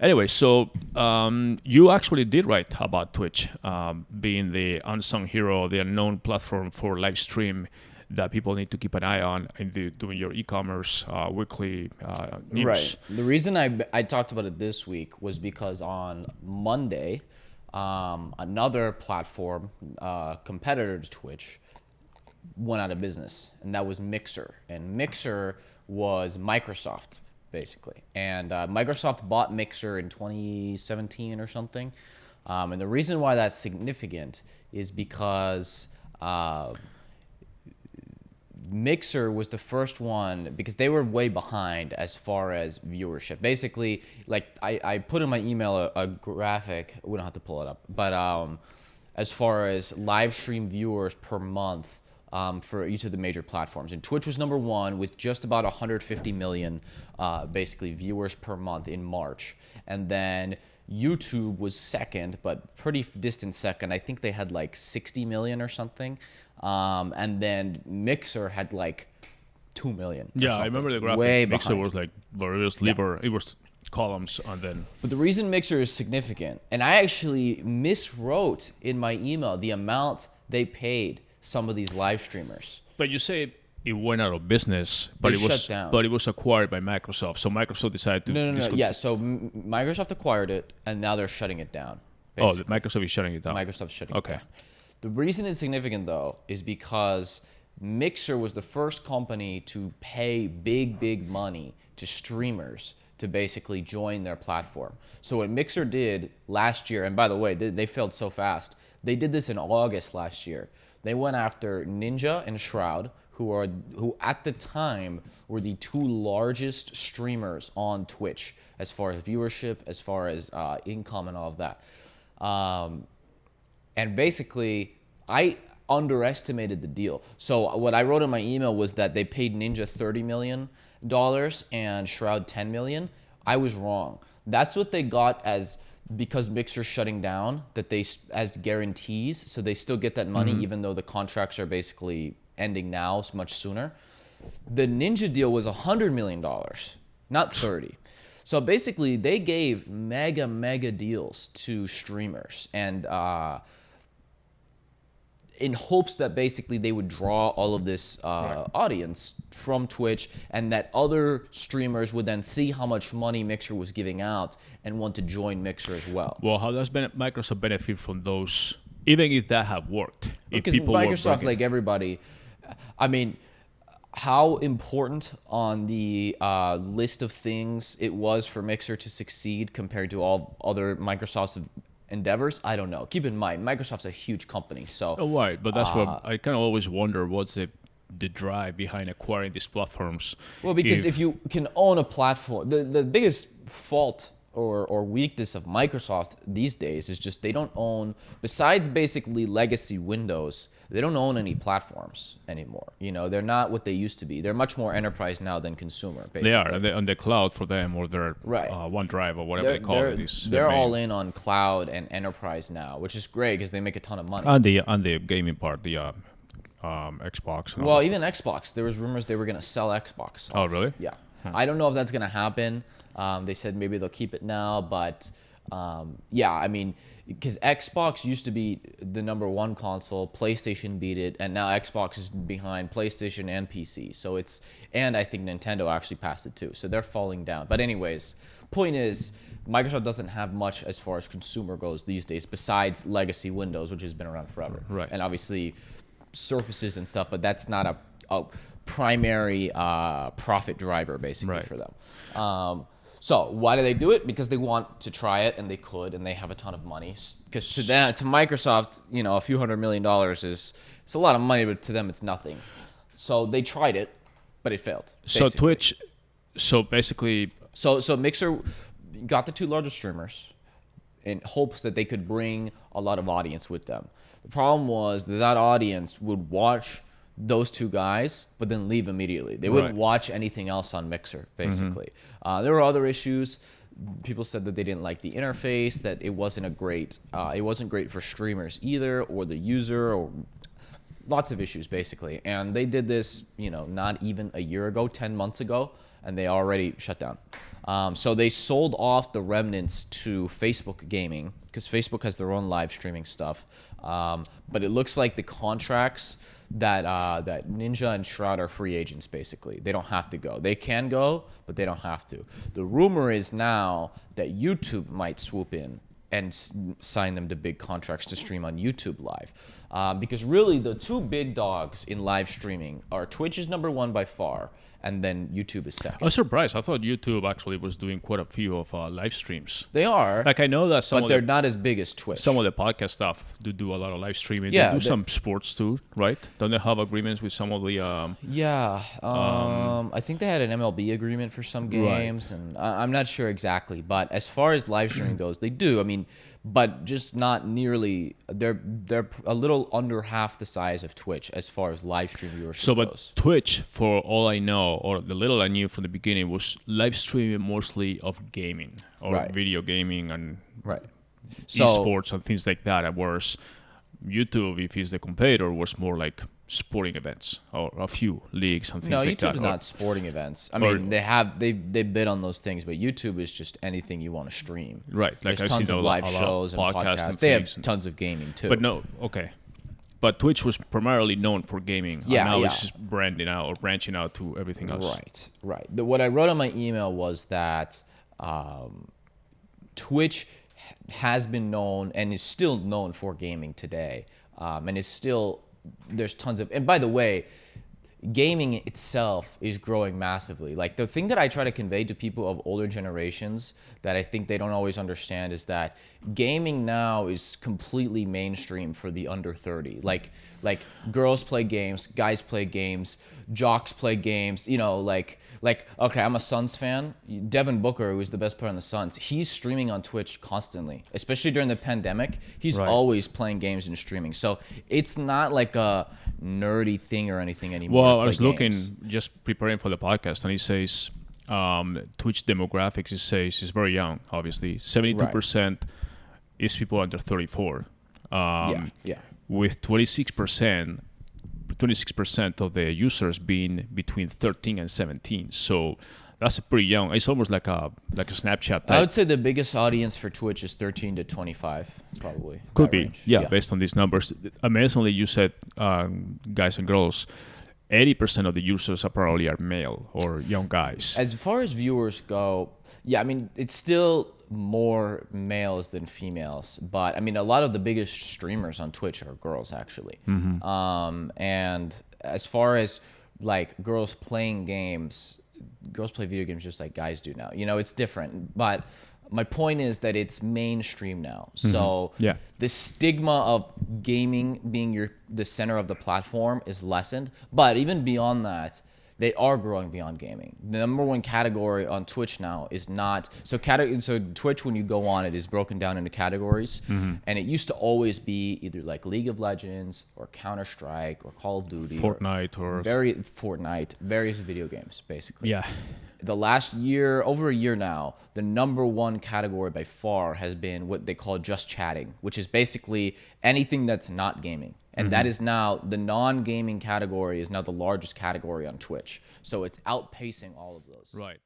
Anyway, so you actually did write about Twitch being the unsung hero, the unknown platform for live stream that people need to keep an eye on in doing your e-commerce weekly news. Right. The reason I talked about it this week was because on Monday, another platform, competitor to Twitch, went out of business, and that was Mixer. And Mixer was Microsoft, basically. And Microsoft bought Mixer in 2017 or something. And the reason why that's significant is because Mixer was the first one, because they were way behind as far as viewership. Basically, like I put in my email a graphic. We don't have to pull it up, but as far as live stream viewers per month for each of the major platforms, and Twitch was number one with just about 150 million basically viewers per month in March, and then YouTube was second, but pretty distant second. I think they had like 60 million or something. And then Mixer had like 2 million. Yeah, I remember the graphic. Way Mixer behind. was like various lever. It was columns, and then. But the reason Mixer is significant, and I actually miswrote in my email the amount they paid some of these live streamers. But you say it went out of business, but They it was shut down. but it was acquired by Microsoft. So Microsoft decided to. No. Yeah, so Microsoft acquired it, and now they're shutting it down. Oh, basically. Microsoft is shutting it down. Microsoft's shutting Okay. it down. The reason it's significant, though, is because Mixer was the first company to pay big money to streamers to basically join their platform. So what Mixer did last year, and by the way, they failed so fast. They did this in August last year. They went after Ninja and Shroud, who at the time were the two largest streamers on Twitch as far as viewership, as far as income and all of that. And basically, I underestimated the deal. So what I wrote in my email was that they paid Ninja $30 million and Shroud $10 million. I was wrong. That's what they got because Mixer's shutting down, that they as guarantees, so they still get that money even though the contracts are basically ending now much sooner. The Ninja deal was $100 million, not 30. So basically, they gave mega deals to streamers, and in hopes that basically they would draw all of this audience from Twitch, and that other streamers would then see how much money Mixer was giving out and want to join Mixer as well. Well, how does Microsoft benefit from those, even if that have worked? If Because people were Microsoft, breaking- like everybody, I mean, how important on the list of things it was for Mixer to succeed compared to all other Microsoft's endeavors, I don't know. Keep in mind, Microsoft's a huge company, so Oh, right, but that's what I kind of always wonder. What's the drive behind acquiring these platforms? well, because if you can own a platform, the biggest fault or weakness of Microsoft these days is just they don't own, besides basically legacy Windows, they don't own any platforms anymore. You know, they're not what they used to be. They're much more enterprise now than consumer, basically. they are on the cloud for them, or their Right. OneDrive or whatever they call it. They're all in on cloud and enterprise now, which is great because they make a ton of money. and the gaming part, the Xbox. And all Well, that. even Xbox, there was rumors they were going to sell Xbox. Oh, really? Yeah. I don't know if that's going to happen. They said maybe they'll keep it now, but yeah, I mean, because Xbox used to be the number one console, PlayStation beat it, and now Xbox is behind PlayStation and PC. So and I think Nintendo actually passed it too. So they're falling down. But anyways, point is, Microsoft doesn't have much as far as consumer goes these days, besides legacy Windows, which has been around forever. Right. And obviously Surfaces and stuff, but that's not a primary profit driver basically Right. for them. So why do they do it? Because they want to try it, and they could, and they have a ton of money. Because to Microsoft, you know, a few $100 million it's a lot of money, but to them it's nothing. So they tried it, but it failed. So basically. Twitch, so basically, So Mixer got the two largest streamers in hopes that they could bring a lot of audience with them. The problem was that audience would watch those two guys, but then leave immediately. They wouldn't Right. watch anything else on Mixer, basically. There were other issues. People said that they didn't like the interface, that it wasn't great for streamers either, or the user, or lots of issues basically. And they did this, not even a year ago, 10 months ago, and they already shut down. So they sold off the remnants to Facebook Gaming because Facebook has their own live streaming stuff. But it looks like the contracts that Ninja and Shroud are free agents basically. They don't have to go. They can go, but they don't have to. The rumor is now that YouTube might swoop in and sign them to big contracts to stream on YouTube Live. Because really the two big dogs in live streaming are Twitch is number one by far, and then YouTube is second. I was surprised. I thought YouTube actually was doing quite a few of live streams. They are. Like I know that but they're not as big as Twitch. Some of the podcast stuff do a lot of live streaming. Yeah, they do some sports too, right? Don't they have agreements with some of the? I think they had an MLB agreement for some games, and I'm not sure exactly. But as far as live streaming goes, they do. I mean, but just not nearly. They're a little under half the size of Twitch as far as live stream viewership goes. But Twitch, for all I know, or the little I knew from the beginning, was live streaming mostly of gaming or video gaming and esports and things like that. Whereas YouTube, if he's the competitor, was more like sporting events or a few leagues and things like that. No, YouTube is not sporting events. I mean, they bid on those things, but YouTube is just anything you want to stream. Right. Like there's tons of live shows and podcasts. They have tons of gaming too. But no, okay. But Twitch was primarily known for gaming. Yeah, and now it's just branching out to everything else. Right. What I wrote on my email was that Twitch has been known and is still known for gaming today, and is still there's tons of. And by the way, gaming itself is growing massively. Like the thing that I try to convey to people of older generations that I think they don't always understand is that gaming now is completely mainstream for the under 30. Like girls play games, guys play games, jocks play games, okay, I'm a Suns fan. Devin Booker, who's the best player on the Suns, he's streaming on Twitch constantly, especially during the pandemic. He's always playing games and streaming. So it's not like a nerdy thing or anything anymore. Well, I was looking, just preparing for the podcast, and it says Twitch demographics, it says, is very young, obviously. 72% is people under 34. With 26% of the users being between 13 and 17. So that's pretty young. It's almost like a Snapchat type. I would say the biggest audience for Twitch is 13 to 25, probably. Could be, based on these numbers. Amazingly, you said guys and girls. 80% of the users apparently are male or young guys. As far as viewers go, I mean, it's still more males than females. But, I mean, a lot of the biggest streamers on Twitch are girls, actually. Mm-hmm. And as far as, like, girls playing games, girls play video games just like guys do now. It's different. But my point is that it's mainstream now. So the stigma of gaming being the center of the platform is lessened. But even beyond that, they are growing beyond gaming. The number one category on Twitch now is not so Twitch, when you go on, it is broken down into categories, and it used to always be either like League of Legends or Counter-Strike or Call of Duty, Fortnite, various video games, basically. Yeah. The last year, over a year now, the number one category by far has been what they call just chatting, which is basically anything that's not gaming. And that is now, the non-gaming category is now the largest category on Twitch. So it's outpacing all of those. Right.